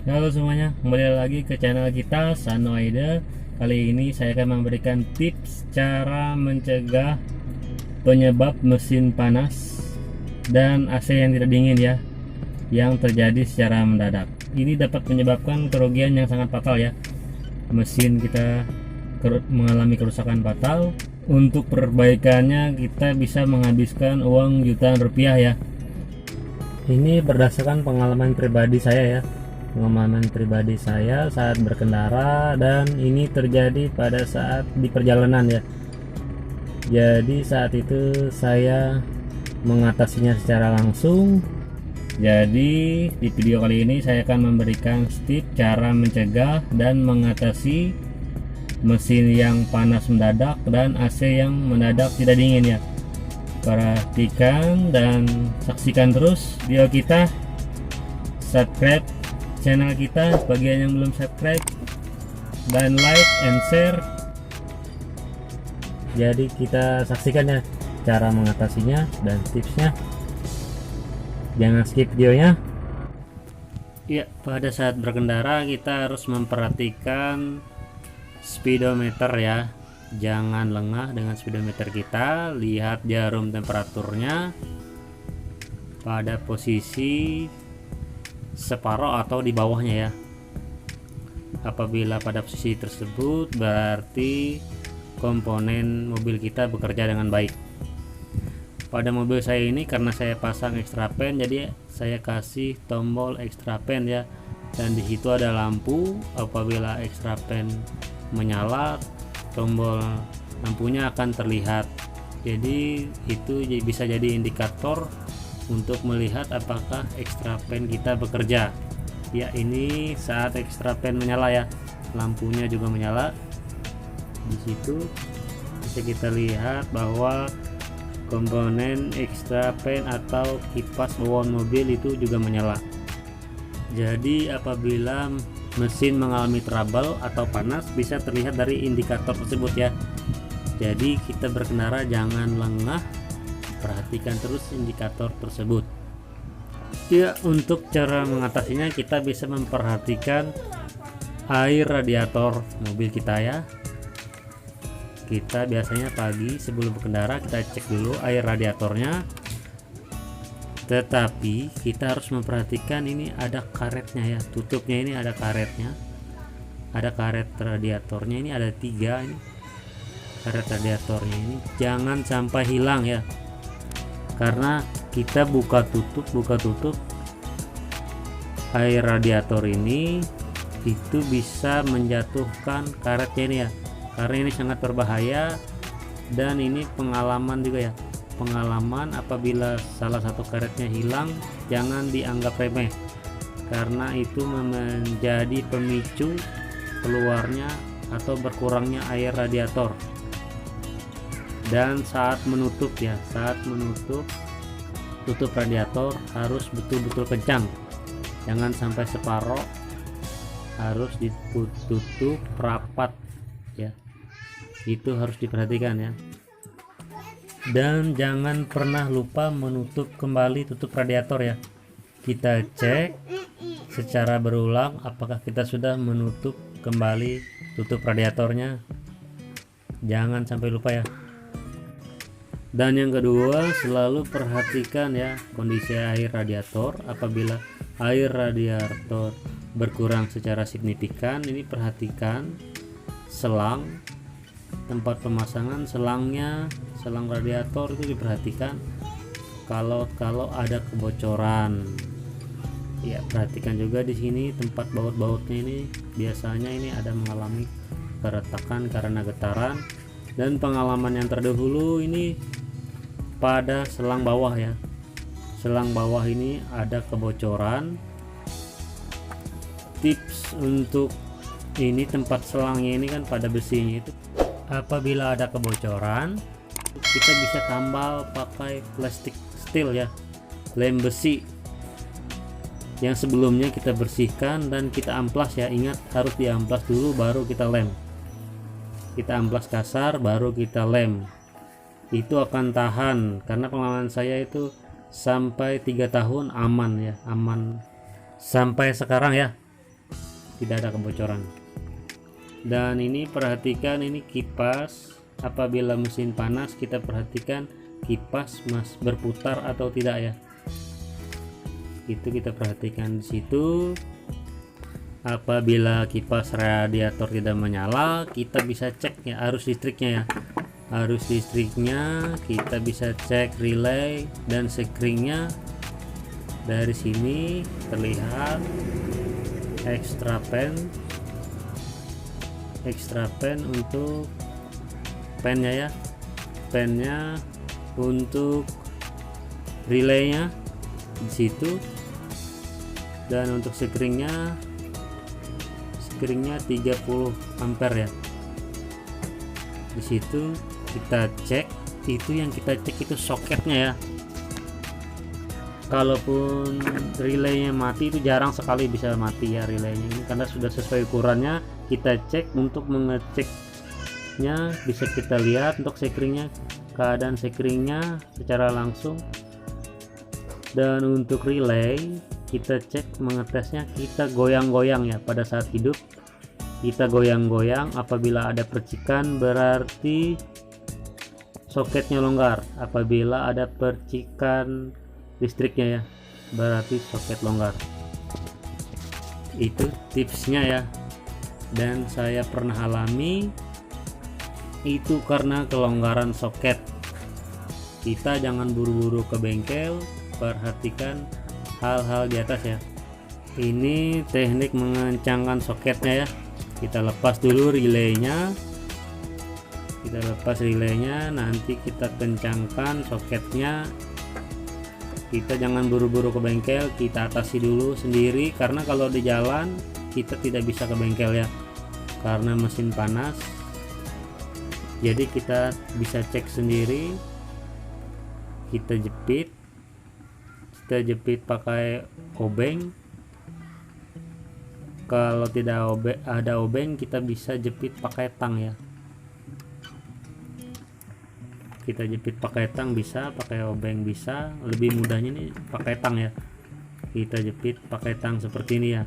Halo semuanya, kembali lagi ke channel kita Sanoida. Kali ini saya akan memberikan tips cara mencegah penyebab mesin panas dan AC yang tidak dingin ya, yang terjadi secara mendadak. Ini dapat menyebabkan kerugian yang sangat fatal ya. Mesin kita mengalami kerusakan fatal. Untuk perbaikannya kita bisa menghabiskan uang jutaan rupiah ya. Ini berdasarkan pengalaman pribadi saya saat berkendara, dan ini terjadi pada saat di perjalanan ya. Jadi saat itu saya mengatasinya secara langsung. Jadi di video kali ini saya akan memberikan tips cara mencegah dan mengatasi mesin yang panas mendadak dan AC yang mendadak tidak dingin ya. Perhatikan dan saksikan terus video kita. Subscribe channel kita bagian yang belum subscribe, dan like and share. Jadi kita saksikan ya cara mengatasinya dan tipsnya. Jangan skip videonya ya. Pada saat berkendara kita harus memperhatikan speedometer ya. Jangan lengah dengan speedometer kita. Lihat jarum temperaturnya pada posisi separuh atau di bawahnya ya. Apabila pada posisi tersebut berarti komponen mobil kita bekerja dengan baik. Pada mobil saya ini karena saya pasang extra pen, jadi saya kasih tombol extra pen ya, dan di situ ada lampu. Apabila extra pen menyala, tombol lampunya akan terlihat. Jadi itu bisa jadi indikator untuk melihat apakah extra pen kita bekerja ya. Ini saat extra pen menyala ya, lampunya juga menyala. Di situ bisa kita lihat bahwa komponen extra pen atau kipas bawaan mobil itu juga menyala. Jadi apabila mesin mengalami trouble atau panas, bisa terlihat dari indikator tersebut ya. Jadi kita berkendara jangan lengah, perhatikan terus indikator tersebut ya. Untuk cara mengatasinya kita bisa memperhatikan air radiator mobil kita ya. Kita biasanya pagi sebelum berkendara kita cek dulu air radiatornya, tetapi kita harus memperhatikan ini ada karetnya ya, tutupnya ini ada karetnya, ada karet radiatornya ini, ada 3 ini karet radiatornya ini. Jangan sampai hilang ya, karena kita buka tutup air radiator ini itu bisa menjatuhkan karetnya ini ya, karena ini sangat berbahaya. Dan ini pengalaman juga ya, pengalaman apabila salah satu karetnya hilang jangan dianggap remeh, karena itu menjadi pemicu keluarnya atau berkurangnya air radiator. Dan saat menutup ya, saat menutup tutup radiator harus betul-betul kencang, jangan sampai separoh, harus ditutup rapat ya. Itu harus diperhatikan ya. Dan jangan pernah lupa menutup kembali tutup radiator ya. Kita cek secara berulang apakah kita sudah menutup kembali tutup radiatornya, jangan sampai lupa ya. Dan yang kedua, selalu perhatikan ya kondisi air radiator. Apabila air radiator berkurang secara signifikan, ini perhatikan selang, tempat pemasangan selangnya, selang radiator itu diperhatikan. Kalau ada kebocoran ya, perhatikan juga di sini tempat baut-bautnya ini, biasanya ini ada mengalami keretakan karena getaran. Dan pengalaman yang terdahulu ini pada selang bawah ya, selang bawah ini ada kebocoran. Tips untuk ini, tempat selangnya ini kan pada besinya itu, apabila ada kebocoran kita bisa tambal pakai plastik steel ya, lem besi yang sebelumnya kita bersihkan dan kita amplas ya. Ingat harus diamplas dulu baru kita lem. Kita amplas kasar baru kita lem, itu akan tahan. Karena pengalaman saya itu sampai 3 tahun aman ya, aman sampai sekarang ya. tidak ada kebocoran. Dan ini perhatikan, ini kipas, apabila mesin panas kita perhatikan kipas berputar atau tidak ya, itu kita perhatikan di situ. Apabila kipas radiator tidak menyala, kita bisa cek ya arus listriknya ya, arus listriknya kita bisa cek relay dan sekringnya. Dari sini terlihat extra pen untuk pennya ya, pennya untuk relaynya di situ, dan untuk sekringnya 30 ampere ya. Di situ kita cek, itu yang kita cek itu soketnya ya. Kalaupun relaynya mati, itu jarang sekali bisa mati ya relaynya ini, karena sudah sesuai ukurannya. Kita cek untuk mengeceknya, bisa kita lihat untuk sekringnya, keadaan sekringnya secara langsung. Dan untuk relay kita cek, mengetesnya kita goyang-goyang ya, pada saat hidup kita goyang-goyang. Apabila ada percikan berarti soketnya longgar, apabila ada percikan listriknya ya berarti soket longgar. Itu tipsnya ya, dan saya pernah alami itu karena kelonggaran soket. Kita jangan buru-buru ke bengkel, perhatikan hal-hal di atas ya. Ini teknik mengencangkan soketnya ya. Kita lepas dulu relaynya, nanti kita kencangkan soketnya. Kita jangan buru-buru ke bengkel, kita atasi dulu sendiri, karena kalau di jalan kita tidak bisa ke bengkel ya, karena mesin panas. Jadi kita bisa cek sendiri, kita jepit pakai obeng. Kalau tidak ada obeng, kita bisa jepit pakai tang ya. Kita jepit pakai tang bisa, pakai obeng bisa. Lebih mudahnya nih pakai tang ya. Kita jepit pakai tang seperti ini ya,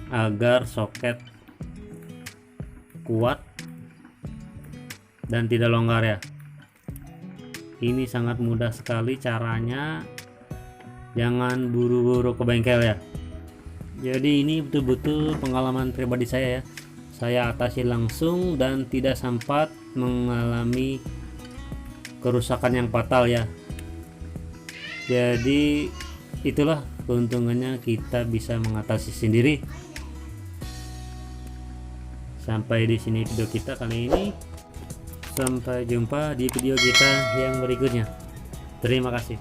agar soket kuat dan tidak longgar ya. Ini sangat mudah sekali caranya, jangan buru-buru ke bengkel ya. Jadi ini betul-betul pengalaman pribadi saya ya, saya atasi langsung dan tidak sempat mengalami kerusakan yang fatal ya. Jadi itulah keuntungannya kita bisa mengatasi sendiri. Sampai di sini video kita kali ini. Sampai jumpa di video kita yang berikutnya. Terima kasih.